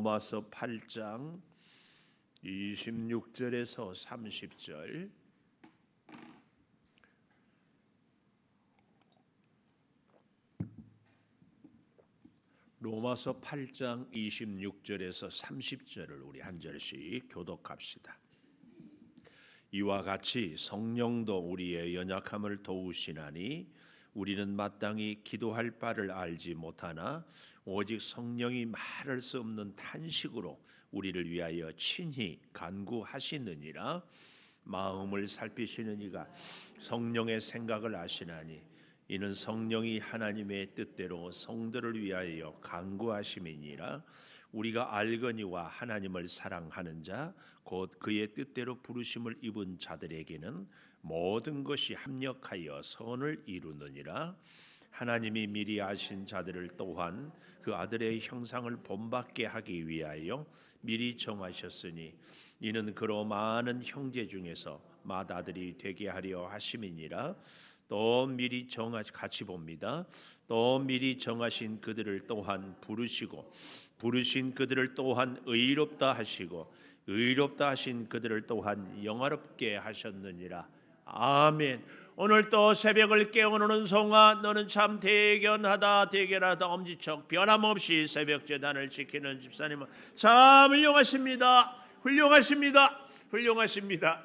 로마서 8장 26절에서 30절. 로마서 8장 26절에서 30절을 우리 한 절씩 교독합시다. 이와 같이 성령도 우리의 연약함을 도우시나니 우리는 마땅히 기도할 바를 알지 못하나 오직 성령이 말할 수 없는 탄식으로 우리를 위하여 친히 간구하시느니라. 마음을 살피시는 이가 성령의 생각을 아시나니 이는 성령이 하나님의 뜻대로 성도를 위하여 간구하심이니라. 우리가 알거니와 하나님을 사랑하는 자 곧 그의 뜻대로 부르심을 입은 자들에게는 모든 것이 합력하여 선을 이루느니라. 하나님이 미리 아신 자들을 또한 그 아들의 형상을 본받게 하기 위하여 미리 정하셨으니 이는 그로 많은 형제 중에서 맏아들이 되게 하려 하심이니라. 또 미리 같이 봅니다. 또 미리 정하신 그들을 또한 부르시고 부르신 그들을 또한 의롭다 하시고 의롭다 하신 그들을 또한 영화롭게 하셨느니라. 아멘. 오늘 또 새벽을 깨우는 송아 너는 참 대견하다 엄지척 변함없이 새벽 제단을 지키는 집사님은 참 훌륭하십니다.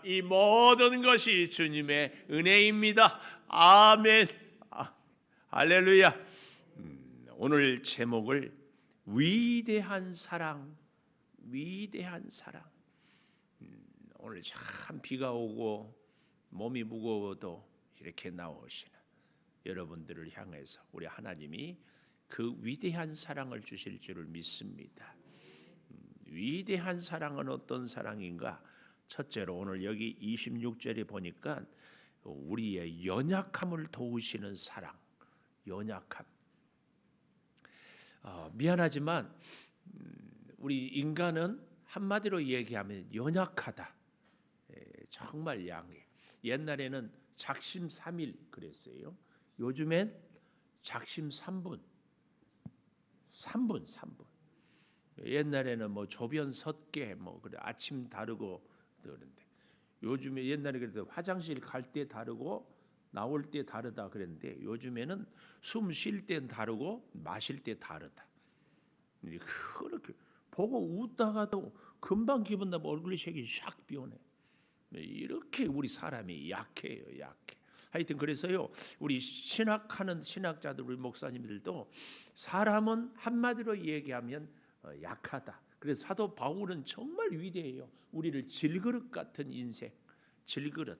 이 모든 것이 주님의 은혜입니다. 아멘. 할렐루야. 오늘 제목을 위대한 사랑. 오늘 참 비가 오고 몸이 무거워도 이렇게 나오시는 여러분들을 향해서 우리 하나님이 그 위대한 사랑을 주실 줄을 믿습니다. 위대한 사랑은 어떤 사랑인가? 첫째로 오늘 여기 26절에 보니까 우리의 연약함을 도우시는 사랑. 연약함. 미안하지만 우리 인간은 한마디로 얘기하면 연약하다. 정말 양해. 옛날에는 작심 3일 그랬어요. 요즘엔 작심 3분. 옛날에는 뭐 조변 섰게 뭐 그래 아침 다르고 그런데 요즘에 옛날에 그래도 화장실 갈 때 다르고 나올 때 다르다 그랬는데 요즘에는 숨 쉴 때 다르고 마실 때 다르다. 그렇게 보고 웃다가도 금방 기분 나면 얼굴색이 샥 변해. 이렇게 우리 사람이 약해요. 하여튼 그래서요 우리 신학하는 신학자들 우리 목사님들도 사람은 한마디로 얘기하면 약하다. 그래서 사도 바울은 정말 위대해요. 우리를 질그릇 같은 인생, 질그릇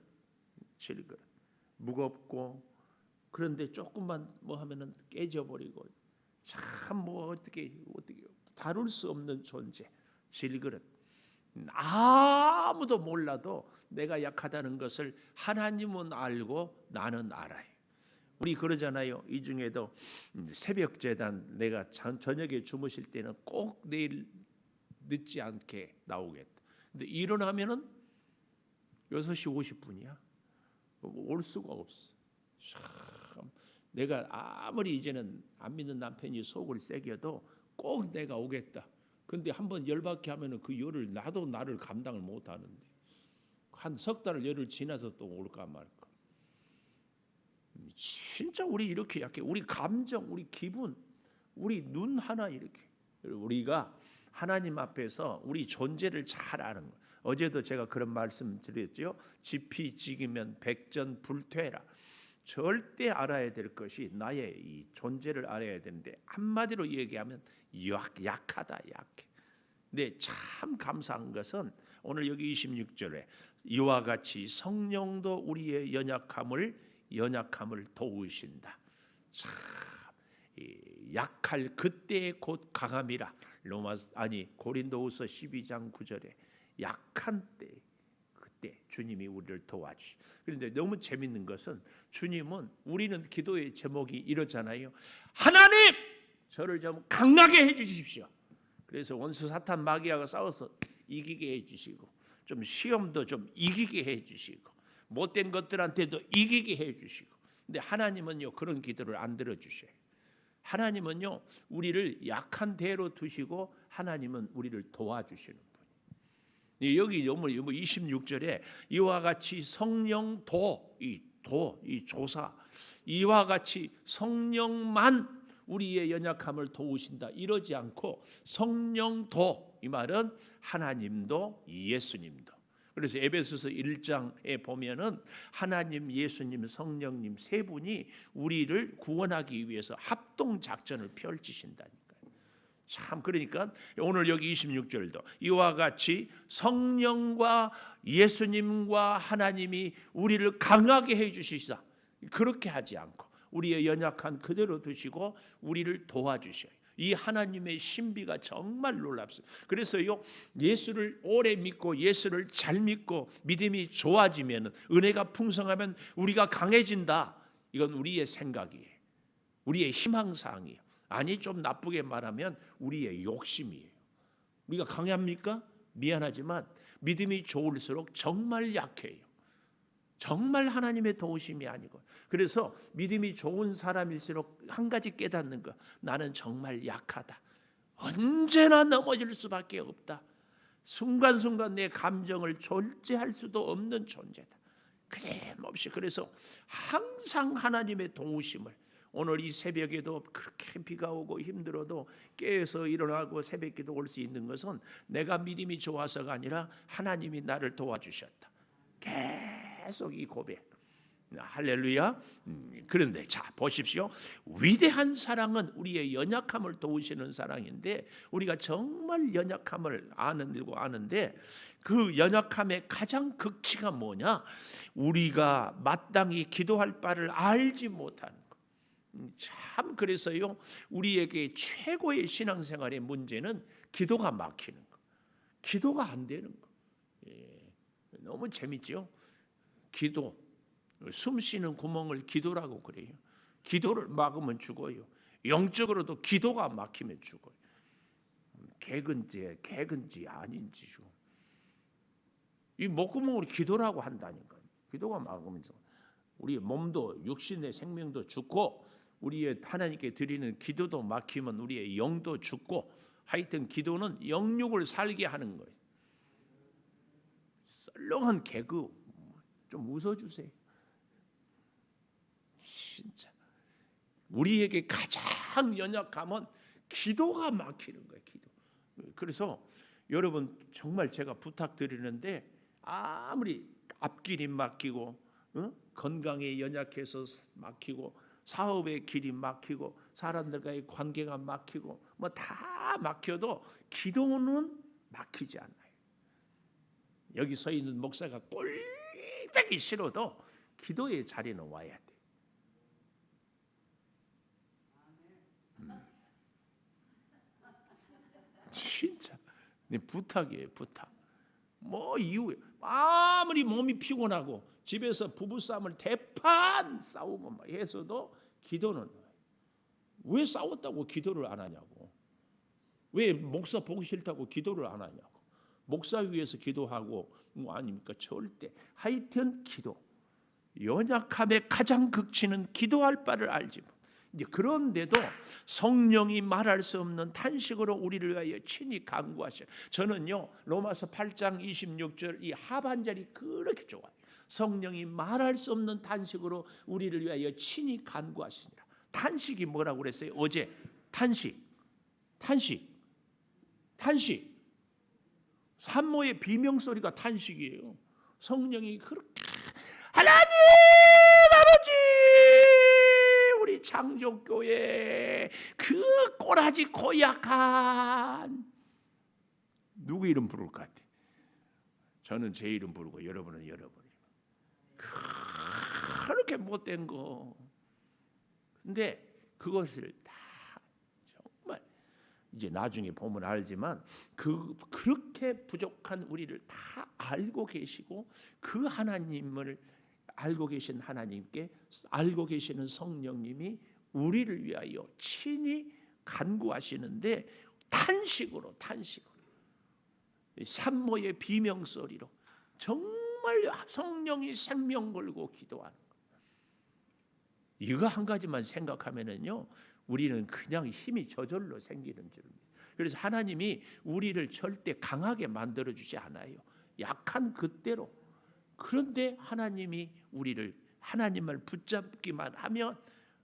무겁고 그런데 조금만 뭐 하면은 깨져버리고 참 뭐 어떻게 다룰 수 없는 존재, 질그릇. 아무도 몰라도 내가 약하다는 것을 하나님은 알고 나는 알아요. 우리 그러잖아요. 이 중에도 새벽 제단 내가 저녁에 주무실 때는 꼭 내일 늦지 않게 나오겠다. 근데 일어나면은 6시 50분이야. 올 수가 없어. 참 내가 아무리 이제는 안 믿는 남편이 속을 새겨도 꼭 내가 오겠다. 근데 한번 열받게 하면은 그 열을 나도 나를 감당을 못 하는데 한 석 달 열을 지나서 또 올까 말까. 진짜 우리 이렇게 약해. 우리 감정, 우리 기분, 우리 눈 하나 이렇게. 우리가 하나님 앞에서 우리 존재를 잘 아는 거예요. 어제도 제가 그런 말씀 드렸죠. 지피지기면 백전불퇴라. 절대 알아야 될 것이 나의 이 존재를 알아야 되는데 한마디로 얘기하면 약하다, 약해. 근데 참 감사한 것은 오늘 여기 26절에 이와 같이 성령도 우리의 연약함을 도우신다. 참 약할 그때의 곧 강함이라. 고린도후서 12장 9절에 약한 때 그때 주님이 우리를 도와주시. 그런데 너무 재밌는 것은 주님은 우리는 기도의 제목이 이렇잖아요. 하나님 저를 좀 강하게 해주십시오. 그래서 원수 사탄 마귀하고 싸워서 이기게 해주시고 좀 시험도 좀 이기게 해주시고 못된 것들한테도 이기게 해주시고. 근데 하나님은요 그런 기도를 안 들어주셔요. 하나님은요 우리를 약한 대로 두시고 하나님은 우리를 도와주시는 분이에요. 여기 26절에 이와 같이 성령도 이 조사 이와 같이 성령만 우리의 연약함을 도우신다 이러지 않고 성령도, 이 말은 하나님도 예수님도. 그래서 에베소서 1장에 보면은 하나님, 예수님, 성령님 세 분이 우리를 구원하기 위해서 합동 작전을 펼치신다니까요. 참, 그러니까 오늘 여기 26절도 이와 같이 성령과 예수님과 하나님이 우리를 강하게 해 주시사, 그렇게 하지 않고 우리의 연약한 그대로 두시고 우리를 도와주셔요. 이 하나님의 신비가 정말 놀랍습니다. 그래서요 예수를 오래 믿고 예수를 잘 믿고 믿음이 좋아지면, 은혜가 풍성하면 우리가 강해진다. 이건 우리의 생각이에요. 우리의 희망사항이에요. 아니, 좀 나쁘게 말하면 우리의 욕심이에요. 우리가 강합니까? 미안하지만 믿음이 좋을수록 정말 약해요. 정말 하나님의 도우심이 아니고. 그래서 믿음이 좋은 사람일수록 한 가지 깨닫는 거, 나는 정말 약하다. 언제나 넘어질 수밖에 없다. 순간순간 내 감정을 절제할 수도 없는 존재다. 그림없이. 그래서 항상 하나님의 도우심을, 오늘 이 새벽에도 그렇게 비가 오고 힘들어도 깨어서 일어나고 새벽기도 올 수 있는 것은 내가 믿음이 좋아서가 아니라 하나님이 나를 도와주셨다. 계속 이 고백. 할렐루야. 그런데 자 보십시오. 위대한 사랑은 우리의 연약함을 도우시는 사랑인데, 우리가 정말 연약함을 아는데 그 연약함의 가장 극치가 뭐냐? 우리가 마땅히 기도할 바를 알지 못하는 것. 참, 그래서요 우리에게 최고의 신앙생활의 문제는 기도가 막히는 것, 기도가 안 되는 것. 너무 재밌죠? 기도, 숨 쉬는 구멍을 기도라고 그래요. 기도를 막으면 죽어요. 영적으로도 기도가 막히면 죽어요. 개근지 아닌지요. 이 목구멍으로 기도라고 한다니까요. 기도가 막으면 죽어요. 우리의 몸도, 육신의 생명도 죽고, 우리의 하나님께 드리는 기도도 막히면 우리의 영도 죽고, 하여튼 기도는 영육을 살게 하는 거예요. 썰렁한 개그 좀 웃어주세요. 진짜 우리에게 가장 연약함은 기도가 막히는 거예요. 기도. 그래서 여러분 정말 제가 부탁드리는데, 아무리 앞길이 막히고 건강에 연약해서 막히고 사업의 길이 막히고 사람들과의 관계가 막히고 뭐 다 막혀도 기도는 막히지 않아요. 여기 서 있는 목사가 꼴보기 싫어도 기도의 자리는 와야 돼. 진짜 내 부탁이에요, 부탁. 뭐 이유에 아무리 몸이 피곤하고 집에서 부부싸움을 대판 싸우고 막 해서도 기도는, 왜 싸웠다고 기도를 안 하냐고, 왜 목사 보기 싫다고 기도를 안 하냐고, 목사 위해서 기도하고 뭐 아닙니까? 절대. 하여튼 기도, 연약함의 가장 극치는 기도할 바를 알지. 이제 그런데도 성령이 말할 수 없는 탄식으로 우리를 위하여 친히 간구하셔. 저는요 로마서 8장 26절 이 하반절이 그렇게 좋아요. 성령이 말할 수 없는 탄식으로 우리를 위하여 친히 간구하시니라. 탄식이 뭐라고 그랬어요? 어제 탄식. 산모의 비명소리가 탄식이에요. 성령이 그렇게, 하나님 아버지, 우리 창조교회 그 꼬라지 고약한, 누구 이름 부를 것 같아? 저는 제 이름 부르고 여러분은 여러분 이름. 그렇게 못된 거. 근데 그것을 다 정말 이제 나중에 보면 알지만 그렇게 부족한 우리를 다 알고 계시고, 그 하나님을 알고 계신 하나님께 알고 계시는 성령님이 우리를 위하여 친히 간구하시는데, 탄식으로 산모의 비명소리로 정말 성령이 생명 걸고 기도하는 거예요. 이거 한 가지만 생각하면은요 우리는 그냥 힘이 저절로 생기는 줄입니다. 그래서 하나님이 우리를 절대 강하게 만들어주지 않아요. 약한 그대로. 그런데 하나님이 우리를 하나님을 붙잡기만 하면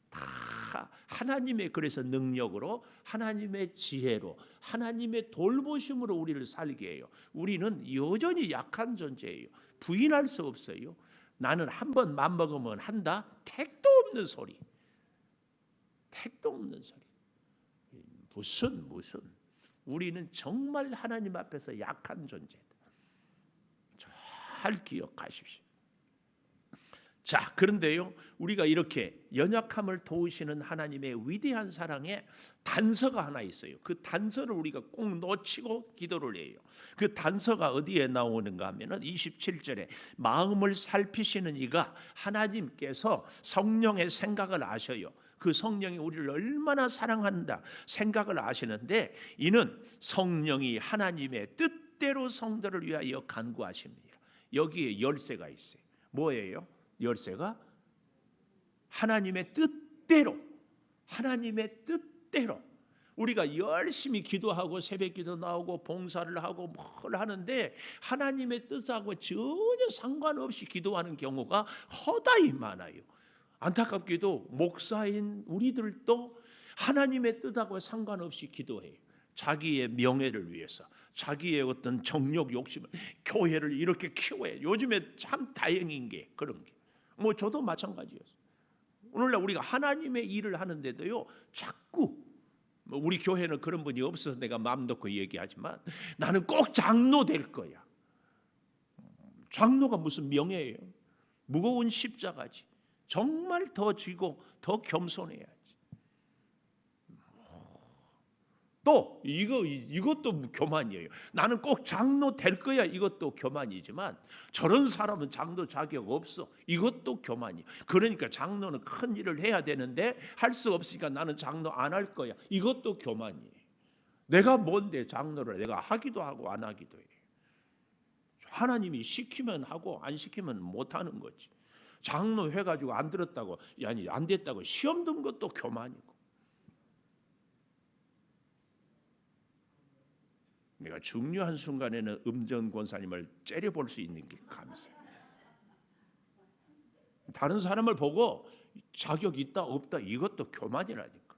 다 하나님의 그래서 능력으로 하나님의 지혜로 하나님의 돌보심으로 우리를 살게 해요. 우리는 여전히 약한 존재예요. 부인할 수 없어요. 나는 한 번 맘먹으면 한다. 택도 없는 소리. 택도 없는 소리. 무슨 우리는 정말 하나님 앞에서 약한 존재다. 잘 기억하십시오. 자, 그런데요, 우리가 이렇게 연약함을 도우시는 하나님의 위대한 사랑에 단서가 하나 있어요. 그 단서를 우리가 꼭 놓치고 기도를 해요. 그 단서가 어디에 나오는가 하면은 27절에 마음을 살피시는 이가 하나님께서 성령의 생각을 아셔요. 그 성령이 우리를 얼마나 사랑한다 생각을 아시는데 이는 성령이 하나님의 뜻대로 성도를 위하여 간구하십니다. 여기에 열쇠가 있어요. 뭐예요? 열쇠가 하나님의 뜻대로 우리가 열심히 기도하고 새벽기도 나오고 봉사를 하고 뭘 하는데 하나님의 뜻하고 전혀 상관없이 기도하는 경우가 허다히 많아요. 안타깝게도 목사인 우리들도 하나님의 뜻하고 상관없이 기도해요. 자기의 명예를 위해서, 자기의 어떤 정욕 욕심을, 교회를 이렇게 키워야. 요즘에 참 다행인 게 그런 게. 뭐 저도 마찬가지였어요. 오늘날 우리가 하나님의 일을 하는데도요, 자꾸 우리 교회는 그런 분이 없어서 내가 마음 놓고 얘기하지만 나는 꼭 장로 될 거야. 장로가 무슨 명예예요? 무거운 십자가지. 정말 더 쥐고 더 겸손해야지. 또 이것도 교만이에요. 나는 꼭 장로 될 거야. 이것도 교만이지만 저런 사람은 장로 자격 없어. 이것도 교만이에요. 그러니까 장로는 큰 일을 해야 되는데 할 수 없으니까 나는 장로 안 할 거야. 이것도 교만이에요. 내가 뭔데 장로를 내가 하기도 하고 안 하기도 해요. 하나님이 시키면 하고 안 시키면 못 하는 거지. 장로 해가지고 안 들었다고 아니 안 됐다고 시험 든 것도 교만이고. 내가 중요한 순간에는 음전 권사님을 째려볼 수 있는 게 감사해요. 다른 사람을 보고 자격 있다 없다 이것도 교만이라니까.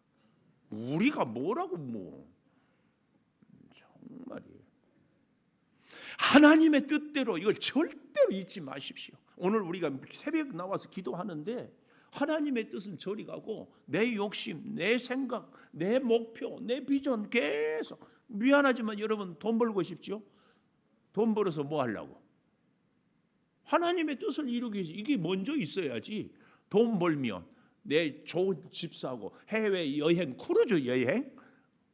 우리가 뭐라고 뭐 정말이에요. 하나님의 뜻대로 이걸 절대로 잊지 마십시오. 오늘 우리가 새벽 나와서 기도하는데 하나님의 뜻은 저리 가고 내 욕심, 내 생각, 내 목표, 내 비전 계속. 미안하지만 여러분 돈 벌고 싶죠? 돈 벌어서 뭐 하려고? 하나님의 뜻을 이루기 위해서 이게 먼저 있어야지. 돈 벌면 내 좋은 집 사고 해외 여행, 크루즈 여행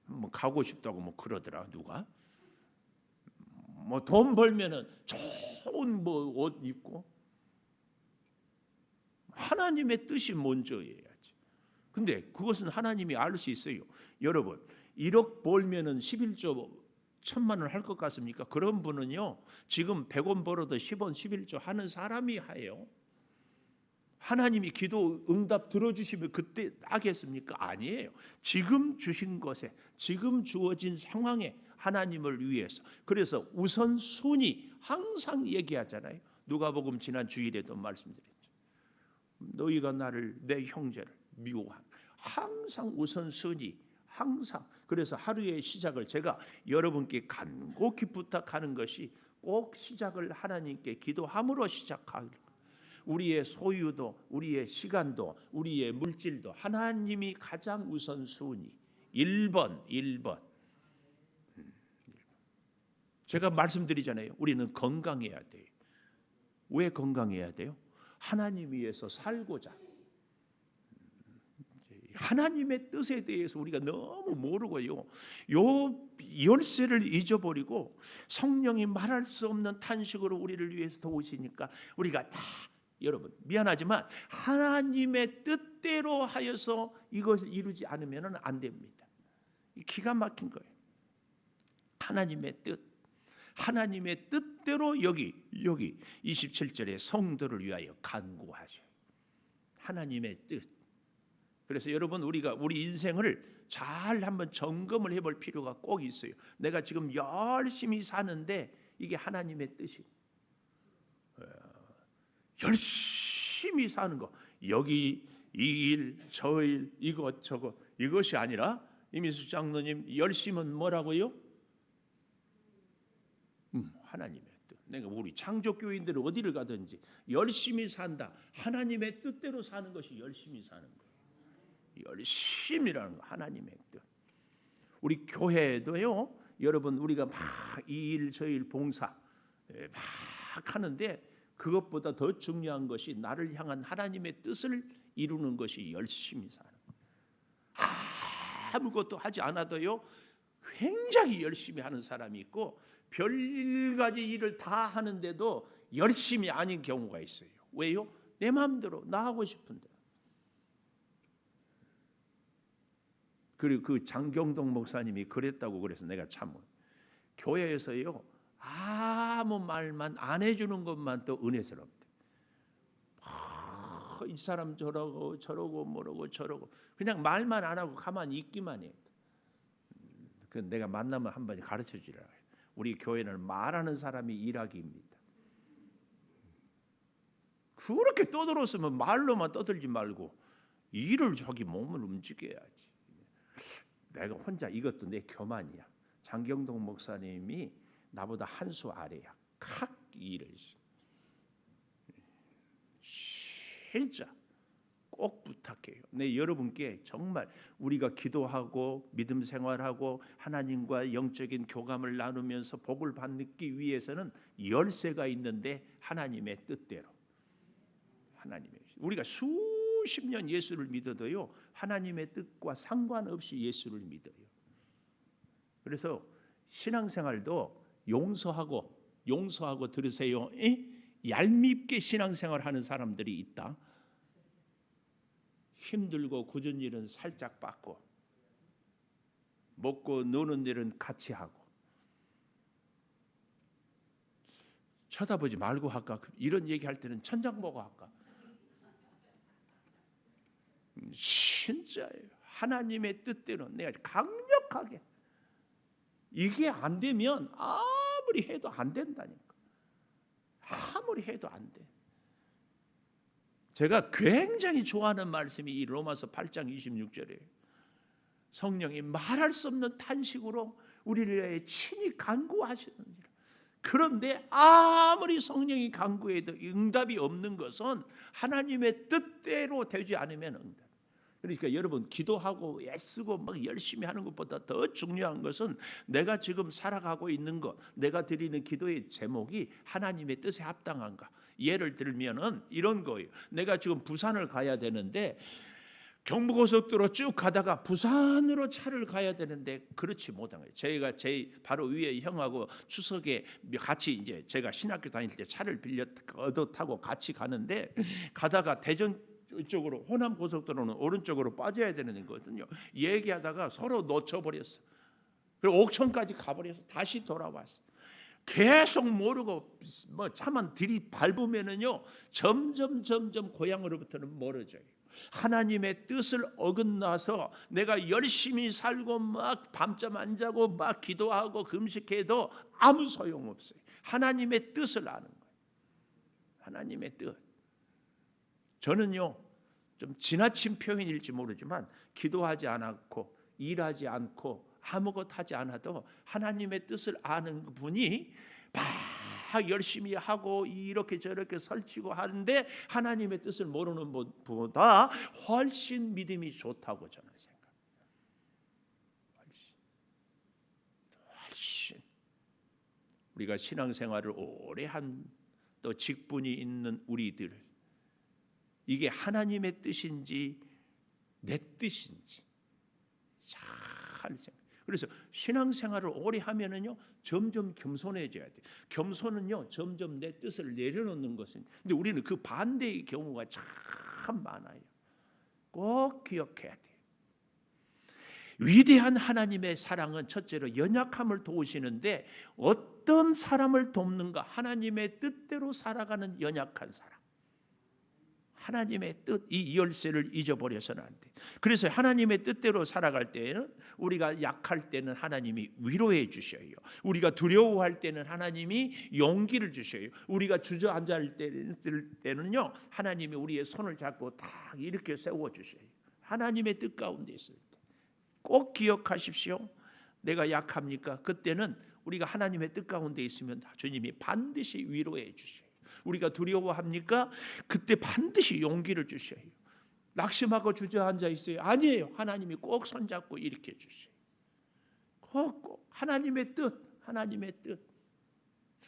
뭐 가고 싶다고 뭐 그러더라 누가? 뭐 돈 벌면은 좋은 뭐 옷 입고 하나님의 뜻이 먼저여야지. 근데 그것은 하나님이 알 수 있어요. 여러분 1억 벌면은 11조 1,000만 원 할 것 같습니까? 그런 분은요 지금 100원 벌어도 10원 11조 하는 사람이 해요. 하나님이 기도 응답 들어주시면 그때 하겠습니까? 아니에요. 지금 주신 것에 지금 주어진 상황에 하나님을 위해서. 그래서 우선순위 항상 얘기하잖아요. 누가복음 지난 주일에도 말씀드렸죠. 너희가 나를 내 형제를 미워한 항상 우선순위 항상. 그래서 하루의 시작을 제가 여러분께 간곡히 부탁하는 것이 꼭 시작을 하나님께 기도함으로 시작하길. 우리의 소유도 우리의 시간도 우리의 물질도 하나님이 가장 우선순위 1번. 제가 말씀드리잖아요. 우리는 건강해야 돼요. 왜 건강해야 돼요? 하나님 위해서 살고자. 하나님의 뜻에 대해서 우리가 너무 모르고요. 요 열쇠를 잊어버리고 성령이 말할 수 없는 탄식으로 우리를 위해서 도우시니까 우리가 다 여러분 미안하지만 하나님의 뜻대로 하여서 이것을 이루지 않으면 안 됩니다. 기가 막힌 거예요. 하나님의 뜻대로 여기 27절에 성도를 위하여 간구하셔요. 하나님의 뜻. 그래서 여러분 우리가 우리 인생을 잘 한번 점검을 해볼 필요가 꼭 있어요. 내가 지금 열심히 사는데 이게 하나님의 뜻이 열심히 사는 거 여기 이 일 저 일 이것 저것 이것이 아니라 이민수 장로님 열심은 뭐라고요? 하나님의 뜻. 내가 우리 창조교인들은 어디를 가든지 열심히 산다. 하나님의 뜻대로 사는 것이 열심히 사는 거예요. 열심이라는 거 하나님의 뜻. 우리 교회도요. 여러분 우리가 막 이 일 저 일 봉사 막 하는데 그것보다 더 중요한 것이 나를 향한 하나님의 뜻을 이루는 것이 열심히 사는 거예요. 아무것도 하지 않아도요. 굉장히 열심히 하는 사람이 있고 별가지 일을 다 하는데도 열심히 아닌 경우가 있어요. 왜요? 내 마음대로 나 하고 싶은데. 그리고 그 장경동 목사님이 그랬다고 그래서 내가 참 교회에서요 아무 말만 안 해주는 것만 또 은혜스럽대. 이 사람 저러고 뭐라고 저러고 그냥 말만 안 하고 가만히 있기만 해. 그 내가 만나면 한번 가르쳐 주라. 우리 교회는 말하는 사람이 일하기입니다. 그렇게 떠들었으면 말로만 떠들지 말고 일을 자기 몸을 움직여야지. 내가 혼자 이것도 내 교만이야. 장경동 목사님이 나보다 한 수 아래야. 칵 일을 진짜 꼭 부탁해요. 네, 여러분께 정말 우리가 기도하고 믿음 생활하고 하나님과 영적인 교감을 나누면서 복을 받기 위해서는 열쇠가 있는데 하나님의 뜻대로 하나님의 우리가 수십 년 예수를 믿어도요 하나님의 뜻과 상관없이 예수를 믿어요. 그래서 신앙생활도 용서하고 들으세요. 얄밉게 신앙생활하는 사람들이 있다. 힘들고 굳은 일은 살짝 받고 먹고 노는 일은 같이 하고 쳐다보지 말고 할까? 이런 얘기할 때는 천장 보고 할까? 진짜예요. 하나님의 뜻대로 내가 강력하게 이게 안 되면 아무리 해도 안 된다니까. 아무리 해도 안 돼. 제가 굉장히 좋아하는 말씀이 이 로마서 8장 26절이에요. 성령이 말할 수 없는 탄식으로 우리를 위해 친히 간구하시느니라. 그런데 아무리 성령이 간구해도 응답이 없는 것은 하나님의 뜻대로 되지 않으면 응답. 그러니까 여러분 기도하고 애쓰고 막 열심히 하는 것보다 더 중요한 것은 내가 지금 살아가고 있는 것, 내가 드리는 기도의 제목이 하나님의 뜻에 합당한가. 예를 들면은 이런 거예요. 내가 지금 부산을 가야 되는데 경부고속도로 쭉 가다가 부산으로 차를 가야 되는데 그렇지 못한 거예요. 저희가 제 바로 위에 형하고 추석에 같이 이제 제가 신학교 다닐 때 차를 빌려 얻어 타고 같이 가는데 가다가 대전 이쪽으로 호남 고속도로는 오른쪽으로 빠져야 되는 거거든요. 얘기하다가 서로 놓쳐버렸어. 그리고 옥천까지 가버려서 다시 돌아왔어. 계속 모르고 뭐 차만 들이밟으면은요 점점 고향으로부터는 멀어져요. 하나님의 뜻을 어긋나서 내가 열심히 살고 막 밤잠 안 자고 막 기도하고 금식해도 아무 소용없어요. 하나님의 뜻을 아는 거예요. 하나님의 뜻. 저는요 좀 지나친 표현일지 모르지만 기도하지 않았고 일하지 않고 아무것도 하지 않아도 하나님의 뜻을 아는 분이 막 열심히 하고 이렇게 저렇게 설치고 하는데 하나님의 뜻을 모르는 분보다 훨씬 믿음이 좋다고 저는 생각합니다. 훨씬 우리가 신앙생활을 오래 한 또 직분이 있는 우리들 이게 하나님의 뜻인지 내 뜻인지 잘 생각. 그래서 신앙생활을 오래 하면은요 점점 겸손해져야 돼. 겸손은요 점점 내 뜻을 내려놓는 것은. 근데 우리는 그 반대의 경우가 참 많아요. 꼭 기억해야 돼. 위대한 하나님의 사랑은 첫째로 연약함을 도우시는데 어떤 사람을 돕는가? 하나님의 뜻대로 살아가는 연약한 사람. 하나님의 뜻, 이 열쇠를 잊어버려서는 안 돼. 그래서 하나님의 뜻대로 살아갈 때에는, 우리가 약할 때는 하나님이 위로해 주셔요. 우리가 두려워할 때는 하나님이 용기를 주셔요. 우리가 주저앉아 있을 때는요, 하나님이 우리의 손을 잡고 딱 이렇게 세워 주셔요. 하나님의 뜻 가운데 있을 때 꼭 기억하십시오. 내가 약합니까? 그때는 우리가 하나님의 뜻 가운데 있으면 주님이 반드시 위로해 주셔요. 우리가 두려워합니까? 그때 반드시 용기를 주셔요. 낙심하고 주저앉아 있어요? 아니에요. 하나님이 꼭 손잡고 일으켜 주셔요. 꼭 하나님의 뜻, 하나님의 뜻.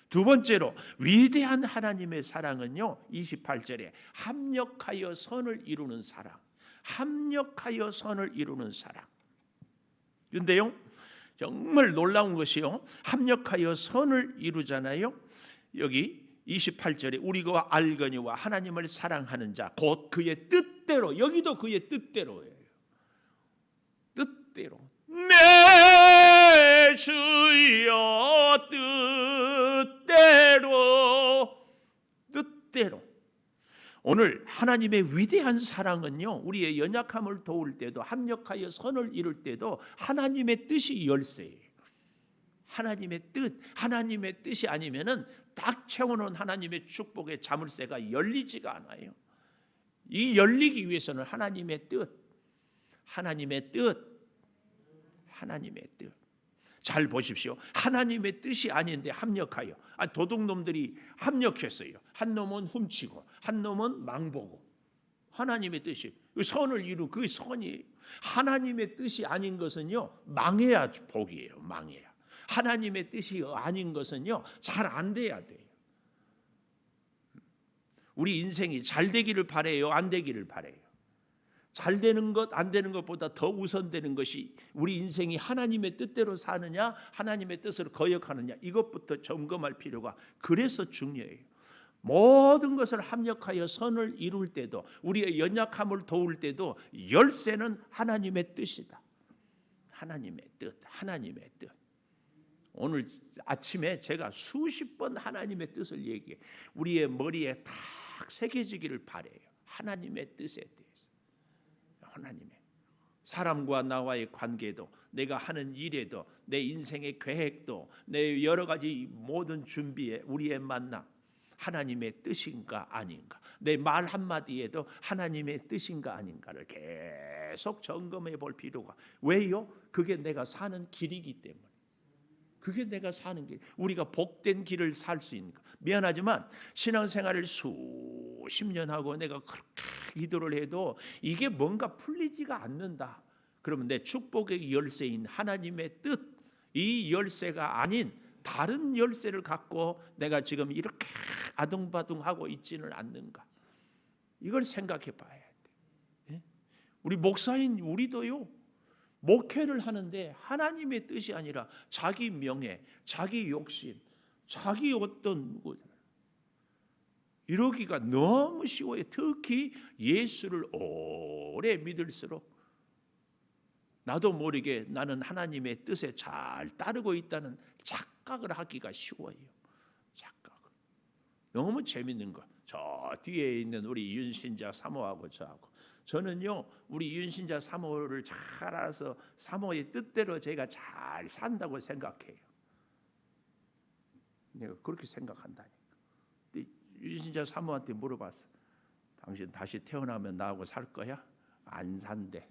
두 번째로, 위대한 하나님의 사랑은요, 28절에 합력하여 선을 이루는 사랑. 합력하여 선을 이루는 사랑. 그런데요, 정말 놀라운 것이요, 합력하여 선을 이루잖아요. 여기 28절에 우리가 알거니와 하나님을 사랑하는 자 곧 그의 뜻대로, 여기도 그의 뜻대로예요. 뜻대로. 내 주여 뜻대로. 오늘 하나님의 위대한 사랑은요, 우리의 연약함을 도울 때도, 합력하여 선을 이룰 때도 하나님의 뜻이 열쇠예요. 하나님의 뜻, 하나님의 뜻이 아니면은 딱 채워놓은 하나님의 축복의 자물쇠가 열리지가 않아요. 이 열리기 위해서는 하나님의 뜻, 하나님의 뜻. 잘 보십시오. 하나님의 뜻이 아닌데 합력하여. 도둑놈들이 합력했어요. 한 놈은 훔치고 한 놈은 망보고. 하나님의 뜻이, 선을 이루, 그 선이 하나님의 뜻이 아닌 것은요, 망해야 복이에요. 망해야. 하나님의 뜻이 아닌 것은요, 잘 안 돼야 돼요. 우리 인생이 잘 되기를 바라요, 안 되기를 바라요? 잘 되는 것, 안 되는 것보다 더 우선되는 것이 우리 인생이 하나님의 뜻대로 사느냐, 하나님의 뜻을 거역하느냐, 이것부터 점검할 필요가 그래서 중요해요. 모든 것을 합력하여 선을 이룰 때도, 우리의 연약함을 도울 때도 열쇠는 하나님의 뜻이다. 하나님의 뜻, 하나님의 뜻. 오늘 아침에 제가 수십 번 하나님의 뜻을 얘기해. 우리의 머리에 탁 새겨지기를 바라요. 하나님의 뜻에 대해서. 하나님의, 사람과 나와의 관계도, 내가 하는 일에도, 내 인생의 계획도, 내 여러 가지 모든 준비에 우리의 만남, 하나님의 뜻인가 아닌가, 내 말 한마디에도 하나님의 뜻인가 아닌가를 계속 점검해 볼 필요가. 왜요? 그게 내가 사는 길이기 때문에. 그게 내가 사는 길, 우리가 복된 길을 살 수 있는 거. 미안하지만 신앙생활을 수십 년 하고 내가 그렇게 기도를 해도 이게 뭔가 풀리지가 않는다. 그러면 내 축복의 열쇠인 하나님의 뜻, 이 열쇠가 아닌 다른 열쇠를 갖고 내가 지금 이렇게 아둥바둥하고 있지는 않는가. 이걸 생각해 봐야 돼. 우리 목사인 우리도요, 목회를 하는데 하나님의 뜻이 아니라 자기 명예, 자기 욕심, 자기 어떤 것, 이러기가 너무 쉬워요. 특히 예수를 오래 믿을수록 나도 모르게 나는 하나님의 뜻에 잘 따르고 있다는 착각을 하기가 쉬워요. 착각을. 너무 재밌는 거. 저 뒤에 있는 우리 윤신자 사모하고 저하고, 저는요, 우리 윤신자 사모를 잘 알아서 사모의 뜻대로 제가 잘 산다고 생각해요. 내가 그렇게 생각한다니까. 윤신자 사모한테 물어봤어. 당신 다시 태어나면 나하고 살 거야? 안 산대.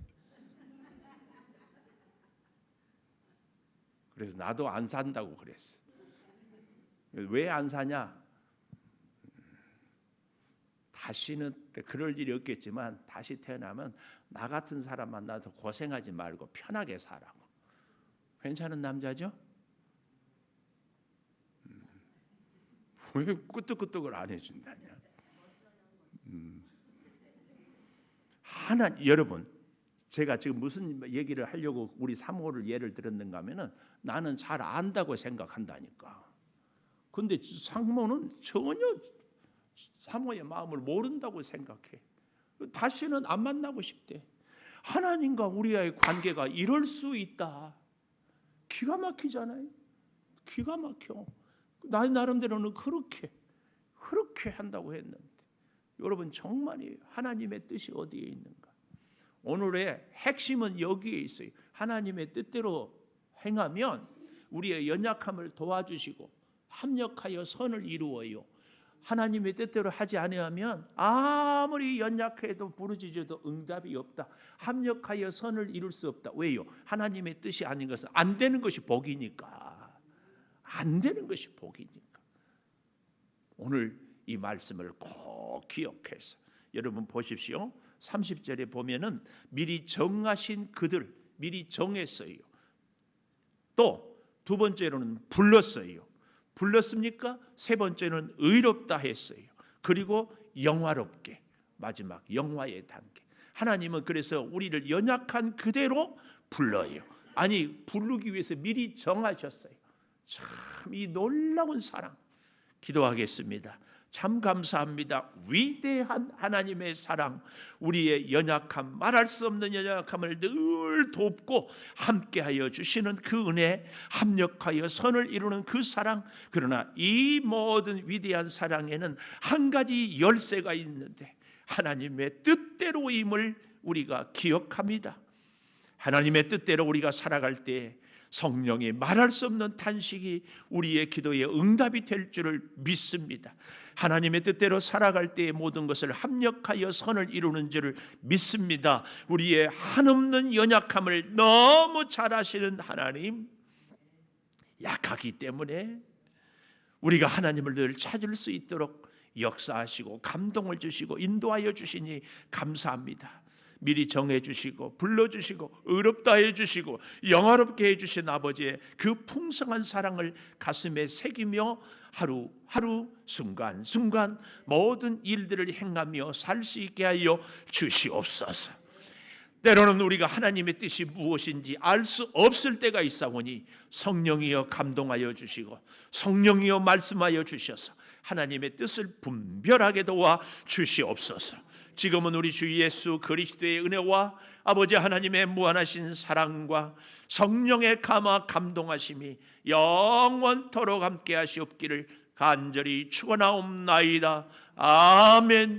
그래서 나도 안 산다고 그랬어. 왜 안 사냐? 다시는 그럴 일이 없겠지만 다시 태어나면 나 같은 사람 만나서 고생하지 말고 편하게 살라고. 괜찮은 남자죠? 왜 끄떡끄떡을 안 해준다냐? 여러분, 제가 지금 무슨 얘기를 하려고 우리 사모를 예를 들었는가 하면은, 나는 잘 안다고 생각한다니까. 근데 사모는 전혀 사모의 마음을 모른다고 생각해. 다시는 안 만나고 싶대. 하나님과 우리와의 관계가 이럴 수 있다. 기가 막히잖아요. 기가 막혀. 나 나름대로는 그렇게 한다고 했는데, 여러분 정말이에요. 하나님의 뜻이 어디에 있는가? 오늘의 핵심은 여기에 있어요. 하나님의 뜻대로 행하면 우리의 연약함을 도와주시고 합력하여 선을 이루어요. 하나님의 뜻대로 하지 아니하면 아무리 연약해도 부르짖어도 응답이 없다. 합력하여 선을 이룰 수 없다. 왜요? 하나님의 뜻이 아닌 것은 안 되는 것이 복이니까. 안 되는 것이 복이니까. 오늘 이 말씀을 꼭 기억해서 여러분 보십시오. 30절에 보면은 미리 정하신 그들, 미리 정했어요. 또 두 번째로는 불렀어요. 불렀습니까? 세 번째는 의롭다 했어요. 그리고 영화롭게, 마지막 영화의 단계. 하나님은 그래서 우리를 연약한 그대로 불러요. 아니, 부르기 위해서 미리 정하셨어요. 참 이 놀라운 사랑. 기도하겠습니다. 참 감사합니다. 위대한 하나님의 사랑, 우리의 연약함, 말할 수 없는 연약함을 늘 돕고 함께하여 주시는 그 은혜, 합력하여 선을 이루는 그 사랑. 그러나 이 모든 위대한 사랑에는 한 가지 열쇠가 있는데 하나님의 뜻대로임을 우리가 기억합니다. 하나님의 뜻대로 우리가 살아갈 때 성령이 말할 수 없는 탄식이 우리의 기도에 응답이 될 줄을 믿습니다. 하나님의 뜻대로 살아갈 때의 모든 것을 합력하여 선을 이루는 줄을 믿습니다. 우리의 한없는 연약함을 너무 잘 아시는 하나님, 약하기 때문에 우리가 하나님을 늘 찾을 수 있도록 역사하시고 감동을 주시고 인도하여 주시니 감사합니다. 미리 정해주시고 불러주시고 의롭다 해주시고 영화롭게 해주신 아버지의 그 풍성한 사랑을 가슴에 새기며 하루하루 순간순간 모든 일들을 행하며 살 수 있게 하여 주시옵소서. 때로는 우리가 하나님의 뜻이 무엇인지 알 수 없을 때가 있사오니 성령이여 감동하여 주시고 성령이여 말씀하여 주셔서 하나님의 뜻을 분별하게 도와 주시옵소서. 지금은 우리 주 예수 그리스도의 은혜와 아버지 하나님의 무한하신 사랑과 성령의 감화 감동하심이 영원토록 함께 하시옵기를 간절히 축원하옵나이다. 아멘.